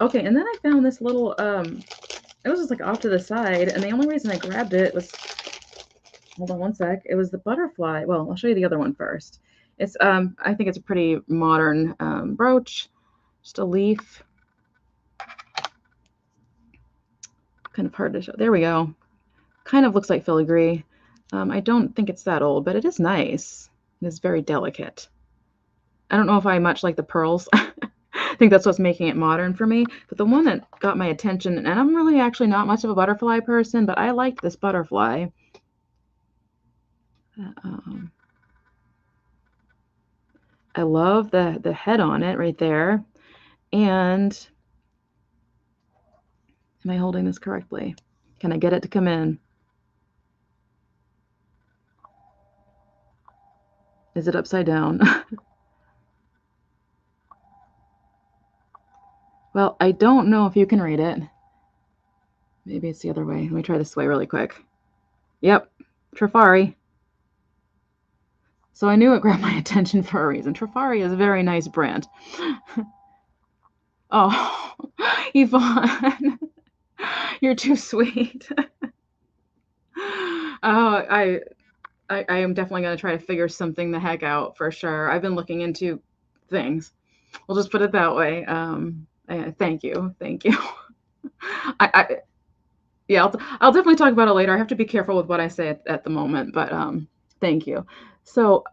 Okay, and then I found this little it was just like off to the side, and the only reason I grabbed it was, hold on one sec, it was the butterfly. Well, I'll show you the other one first. It's I think it's a pretty modern brooch, just a leaf. Kind of hard to show. There we go. Kind of looks like filigree. I don't think it's that old, but it is nice. It is very delicate. I don't know if I much like the pearls. I think that's what's making it modern for me. But the one that got my attention, and I'm really actually not much of a butterfly person, but I liked this butterfly. I love the head on it right there. And am I holding this correctly? Can I get it to come in? Is it upside down? Well, I don't know if you can read it. Maybe it's the other way. Let me try this way really quick. Yep, Trifari. So I knew it grabbed my attention for a reason. Trifari is a very nice brand. Oh, Yvonne, you're too sweet. Oh, I am definitely going to try to figure something the heck out for sure. I've been looking into things. We'll just put it that way. Thank you. Yeah, I'll definitely talk about it later. I have to be careful with what I say at the moment, but thank you. So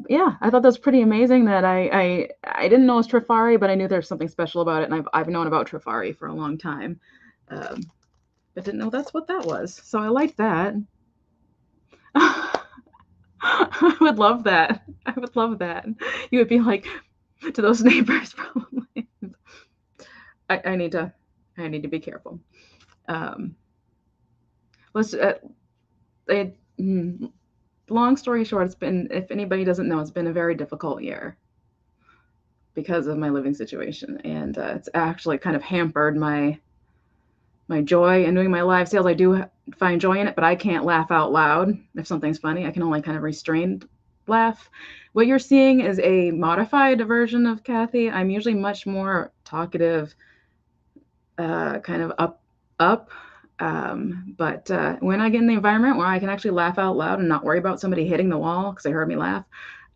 yeah, I thought that was pretty amazing. That I didn't know it was Trifari, but I knew there's something special about it, and I've known about Trifari for a long time, but didn't know that's what that was. So I like that. I would love that. I would love that. You would be like to those neighbors probably. I need to be careful. Let's long story short, it's been, if anybody doesn't know, it's been a very difficult year because of my living situation, and it's actually kind of hampered my joy in doing my live sales. I do find joy in it, but I can't laugh out loud if something's funny. I can only kind of restrained laugh. What you're seeing is a modified version of Cathy. I'm usually much more talkative, kind of up. But when I get in the environment where I can actually laugh out loud and not worry about somebody hitting the wall because they heard me laugh,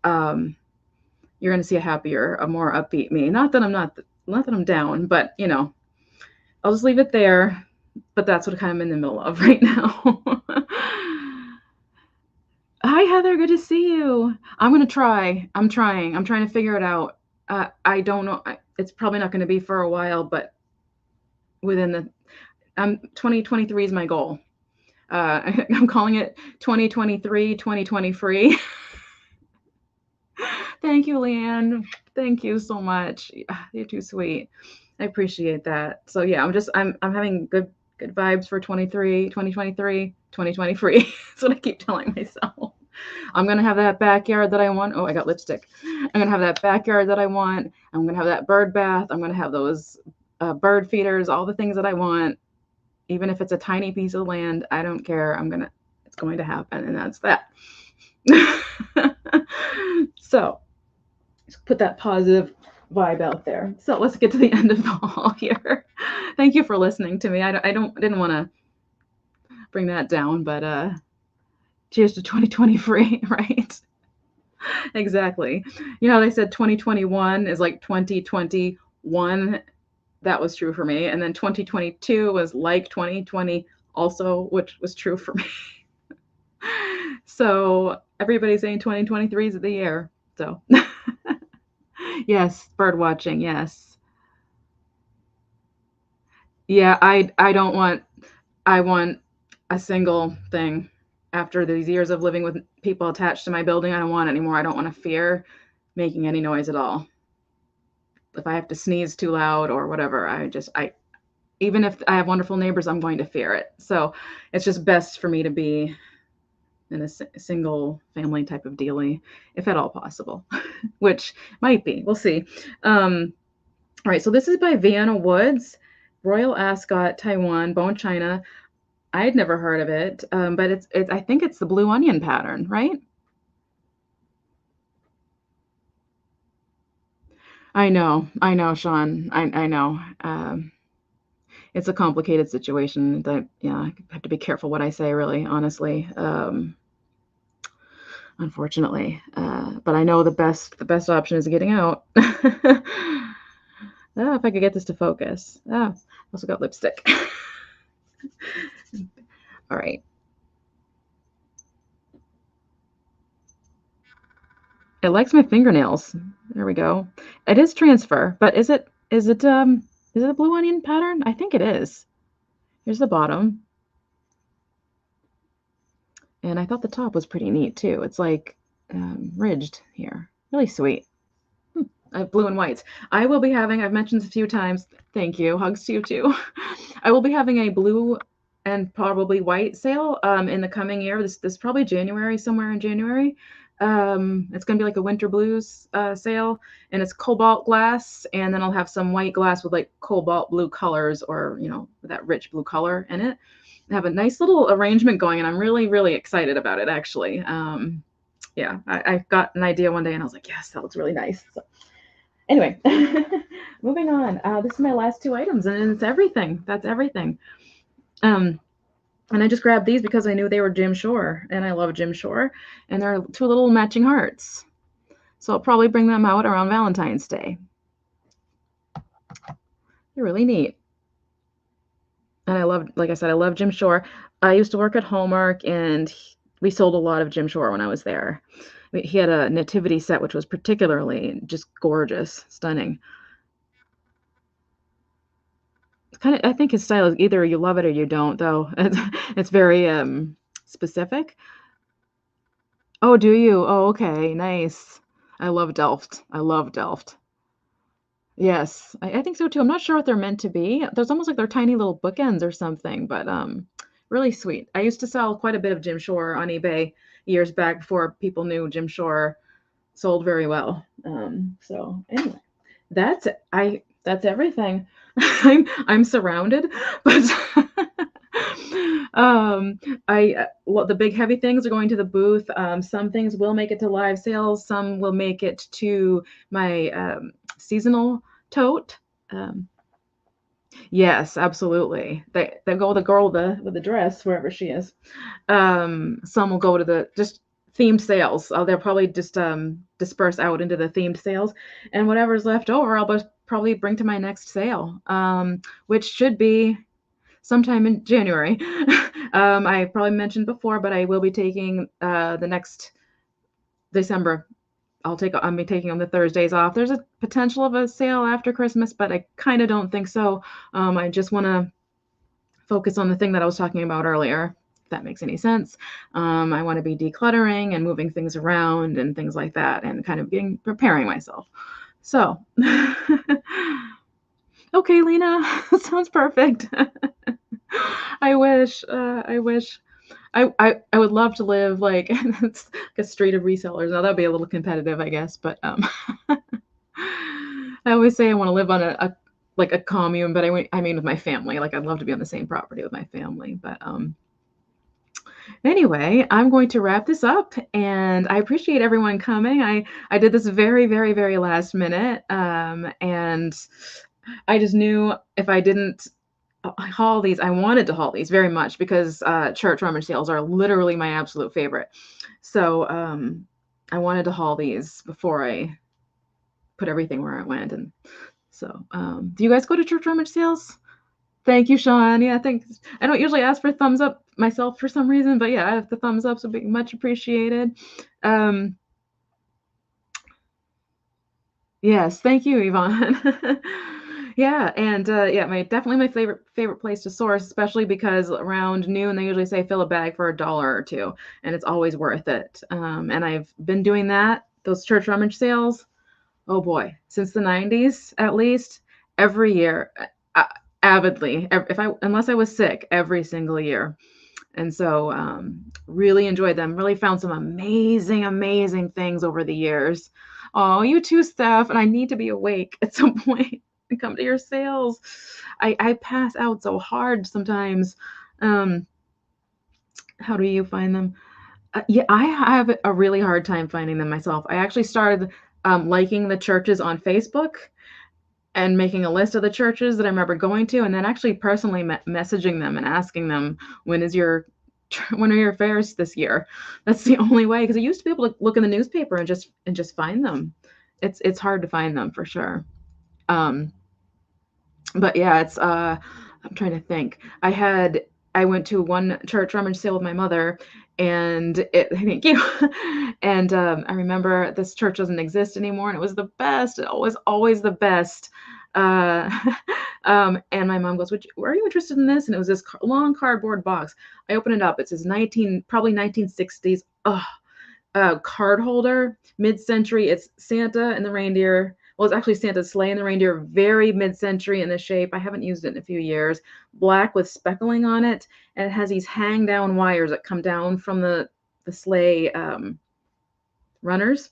you're going to see a happier, a more upbeat me. Not that I'm down, but you know, I'll just leave it there. But that's what I'm in the middle of right now. Hi, Heather. Good to see you. I'm going to try. I'm trying to figure it out. I don't know. It's probably not going to be for a while, but within the 2023 is my goal. I'm calling it 2023, 2020 free. Thank you, Leanne. Thank you so much. You're too sweet. I appreciate that. So yeah, I'm having good vibes for 2023, 2023. That's what I keep telling myself. I'm going to have that backyard that I want. Oh, I got lipstick. I'm going to have that backyard that I want. I'm going to have that bird bath. I'm going to have those bird feeders, all the things that I want. Even if it's a tiny piece of land, I don't care. It's going to happen, and that's that. So put that positive vibe out there. So let's get to the end of the haul here. Thank you for listening to me. I didn't want to bring that down, but cheers to 2023, right? Exactly. You know, they said 2021 is like 2021. That was true for me. And then 2022 was like 2020 also, which was true for me. So everybody's saying 2023 is the year. So yes, bird watching. Yes. Yeah, I want a single thing. After these years of living with people attached to my building, I don't want it anymore. I don't want to fear making any noise at all. If I have to sneeze too loud or whatever, even if I have wonderful neighbors, I'm going to fear it. So it's just best for me to be in a single family type of dealie, if at all possible, which might be. We'll see. All right, so this is by Vienna Woods, Royal Ascot, Taiwan, bone china. I had never heard of it, but it's I think it's the blue onion pattern, right? I know, Sean. I know. It's a complicated situation. That yeah, I have to be careful what I say, really, honestly. Unfortunately, but I know the best option is getting out. Oh, if I could get this to focus. Ah, also got lipstick. All right. It likes my fingernails. There we go. It is transfer, but is it a blue onion pattern? I think it is. Here's the bottom. And I thought the top was pretty neat too. It's like ridged here. Really sweet. I have blue and whites. I will be having, I've mentioned this a few times. Thank you. Hugs to you too. I will be having a blue and probably white sale in the coming year. This is probably January, somewhere in January. It's going to be like a winter blues sale, and it's cobalt glass, and then I'll have some white glass with like cobalt blue colors, or you know, that rich blue color in it. I have a nice little arrangement going, and I'm really, really excited about it, actually. Yeah, I got an idea one day, and I was like, yes, that looks really nice. So, anyway, moving on. This is my last two items, and it's everything. That's everything. And I just grabbed these because I knew they were Jim Shore, and I love Jim Shore, and they're two little matching hearts. So I'll probably bring them out around Valentine's Day. They're really neat. And I love, like I said, I love Jim Shore. I used to work at Hallmark, and we sold a lot of Jim Shore when I was there. He had a nativity set, which was particularly just gorgeous, stunning. Kind of, I think his style is either you love it or you don't, though. It's very specific. Oh, do you? Oh, okay, nice. I love Delft. I love Delft. Yes, I think so too. I'm not sure what they're meant to be. There's almost like they're tiny little bookends or something, but Really sweet. I used to sell quite a bit of Jim Shore on eBay years back before people knew Jim Shore sold very well. So anyway, that's that's everything. I'm surrounded, but um, well, the big heavy things are going to the booth. Some things will make it to live sales. Some will make it to my seasonal tote. Um, yes, absolutely. They go the girl with the dress wherever she is. Some will go to the just themed sales. They'll probably just disperse out into the themed sales, and whatever's left over, I'll just probably bring to my next sale, which should be sometime in January. I probably mentioned before, but I will be taking the next December. I'll be taking on the Thursdays off. There's a potential of a sale after Christmas, but I kind of don't think so. I just want to focus on the thing that I was talking about earlier, if that makes any sense. I want to be decluttering and moving things around and things like that, and kind of preparing myself. So, okay, Lena, sounds perfect. I wish. I would love to live like it's like a street of resellers. Now that'd be a little competitive, I guess, but I always say I want to live on a like a commune, but I mean with my family. Like I'd love to be on the same property with my family. But anyway, I'm going to wrap this up, and I appreciate everyone coming. I did this very, very, very last minute, and I just knew if I didn't haul these, I wanted to haul these very much because church rummage sales are literally my absolute favorite. So I wanted to haul these before I put everything where I went. And so do you guys go to church rummage sales? Thank you, Sean. Yeah, thanks. I don't usually ask for thumbs up myself for some reason, but yeah, if the thumbs ups would be much appreciated. Yes, thank you, Yvonne. Yeah, and yeah, definitely my favorite place to source, especially because around noon they usually say fill a bag for $1 or $2, and it's always worth it. And I've been doing those church rummage sales. Oh boy, since the 90s at least, every year, avidly. Unless I was sick, every single year. And so really enjoyed them. Really found some amazing, amazing things over the years. Oh, you too, Steph. And I need to be awake at some point and come to your sales. I pass out so hard sometimes. How do you find them? Yeah, I have a really hard time finding them myself. I actually started liking the churches on Facebook and making a list of the churches that I remember going to, and then actually personally messaging them and asking them, when are your fairs this year? That's the only way, because I used to be able to look in the newspaper and just find them. It's hard to find them for sure. But yeah, it's I'm trying to think. I went to one church rummage sale with my mother, and thank you. And I remember this church doesn't exist anymore, and it was the best. It was always the best. And my mom goes, "Are you interested in this?" And it was this long cardboard box. I open it up. It says probably 1960s. Card holder, mid-century. It's Santa and the reindeer. Well, it's actually Santa's sleigh and the reindeer, very mid-century in the shape. I haven't used it in a few years. Black with speckling on it, and it has these hang-down wires that come down from the sleigh runners.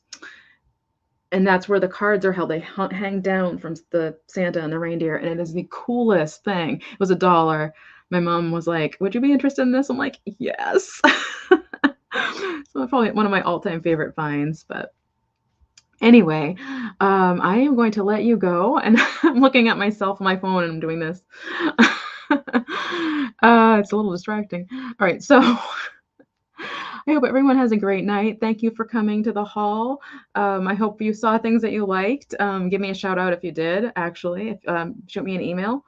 And that's where the cards are held. They hang down from the Santa and the reindeer, and it is the coolest thing. It was $1. My mom was like, "Would you be interested in this?" I'm like, "Yes." So probably one of my all-time favorite finds. But anyway, I am going to let you go, and I'm looking at myself on my phone and I'm doing this. It's a little distracting. All right, so I hope everyone has a great night. Thank you for coming to the hall. I hope you saw things that you liked. Give me a shout out if you did, actually. Shoot me an email,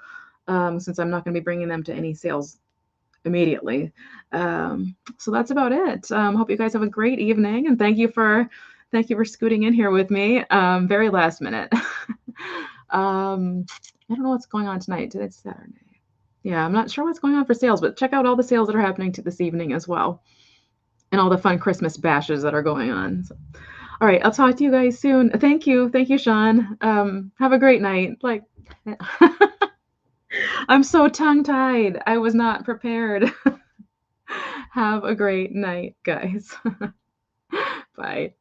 since I'm not going to be bringing them to any sales immediately. So that's about it. Hope you guys have a great evening, and thank you for scooting in here with me. Very last minute. I don't know what's going on tonight. Today's Saturday. Yeah, I'm not sure what's going on for sales, but check out all the sales that are happening this evening as well, and all the fun Christmas bashes that are going on. So, all right, I'll talk to you guys soon. Thank you, Sean. Have a great night. Like, I'm so tongue-tied. I was not prepared. Have a great night, guys. Bye.